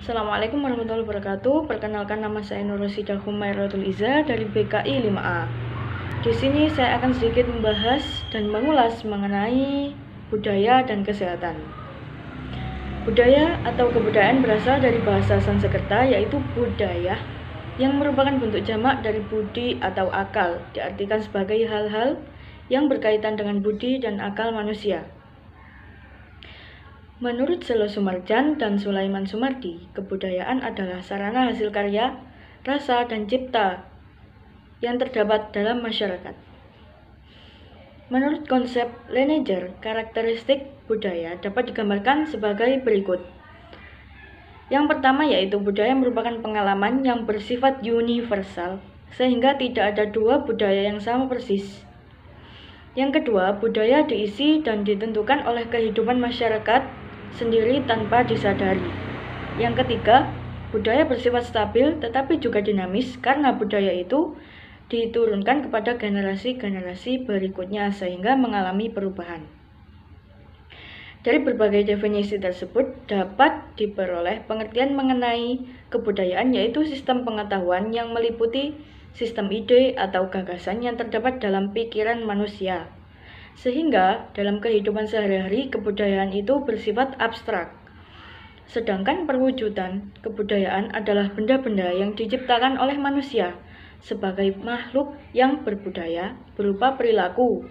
Assalamualaikum warahmatullahi wabarakatuh. Perkenalkan, nama saya Nur Rosidah Humairatul Iza dari BKI 5A. Di sini saya akan sedikit membahas dan mengulas mengenai budaya dan kesehatan. Budaya atau kebudayaan berasal dari bahasa Sanskerta yaitu budaya, yang merupakan bentuk jamak dari budi atau akal, diartikan sebagai hal-hal yang berkaitan dengan budi dan akal manusia. Menurut Selo Sumarjan dan Sulaiman Sumardi, kebudayaan adalah sarana hasil karya, rasa, dan cipta yang terdapat dalam masyarakat. Menurut konsep Lenager, karakteristik budaya dapat digambarkan sebagai berikut. Yang pertama yaitu budaya merupakan pengalaman yang bersifat universal, sehingga tidak ada dua budaya yang sama persis. Yang kedua, budaya diisi dan ditentukan oleh kehidupan masyarakat sendiri tanpa disadari. Yang ketiga, budaya bersifat stabil tetapi juga dinamis karena budaya itu diturunkan kepada generasi-generasi berikutnya sehingga mengalami perubahan. Dari berbagai definisi tersebut dapat diperoleh pengertian mengenai kebudayaan, yaitu sistem pengetahuan yang meliputi sistem ide atau gagasan yang terdapat dalam pikiran manusia. Sehingga dalam kehidupan sehari-hari kebudayaan itu bersifat abstrak. Sedangkan perwujudan kebudayaan adalah benda-benda yang diciptakan oleh manusia sebagai makhluk yang berbudaya berupa perilaku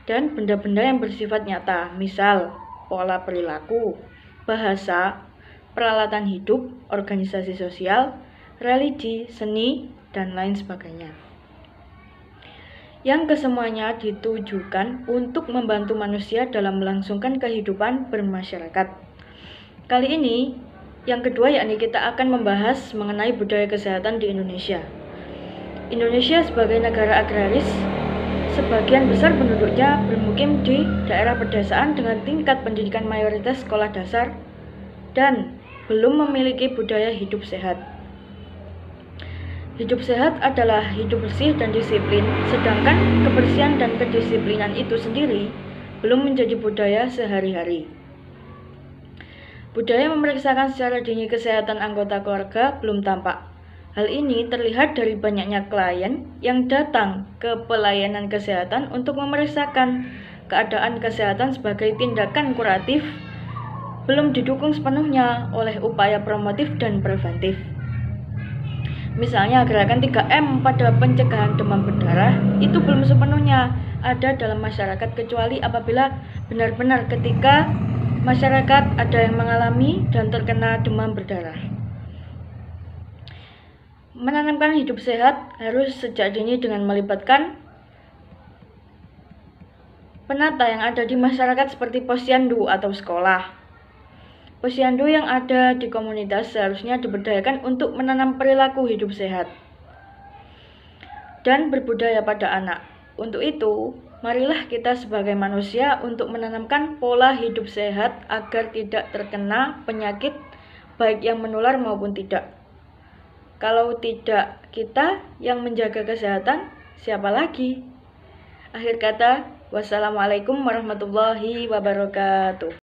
dan benda-benda yang bersifat nyata, misal pola perilaku, bahasa, peralatan hidup, organisasi sosial, religi, seni, dan lain sebagainya. Yang kesemuanya ditujukan untuk membantu manusia dalam melangsungkan kehidupan bermasyarakat. Kali ini, yang kedua yakni kita akan membahas mengenai budaya kesehatan di Indonesia. Indonesia sebagai negara agraris, sebagian besar penduduknya bermukim di daerah pedesaan dengan tingkat pendidikan mayoritas sekolah dasar dan belum memiliki budaya hidup sehat. Hidup sehat adalah hidup bersih dan disiplin, sedangkan kebersihan dan kedisiplinan itu sendiri belum menjadi budaya sehari-hari. Budaya memeriksakan secara dini kesehatan anggota keluarga belum tampak. Hal ini terlihat dari banyaknya klien yang datang ke pelayanan kesehatan untuk memeriksakan keadaan kesehatan sebagai tindakan kuratif, belum didukung sepenuhnya oleh upaya promotif dan preventif. Misalnya gerakan 3M pada pencegahan demam berdarah itu belum sepenuhnya ada dalam masyarakat kecuali apabila benar-benar ketika masyarakat ada yang mengalami dan terkena demam berdarah. Menanamkan hidup sehat harus sejak dini dengan melibatkan penata yang ada di masyarakat seperti posyandu atau sekolah. Posyandu yang ada di komunitas seharusnya diberdayakan untuk menanam perilaku hidup sehat dan berbudaya pada anak. Untuk itu, marilah kita sebagai manusia untuk menanamkan pola hidup sehat agar tidak terkena penyakit baik yang menular maupun tidak. Kalau tidak kita yang menjaga kesehatan, siapa lagi? Akhir kata, wassalamualaikum warahmatullahi wabarakatuh.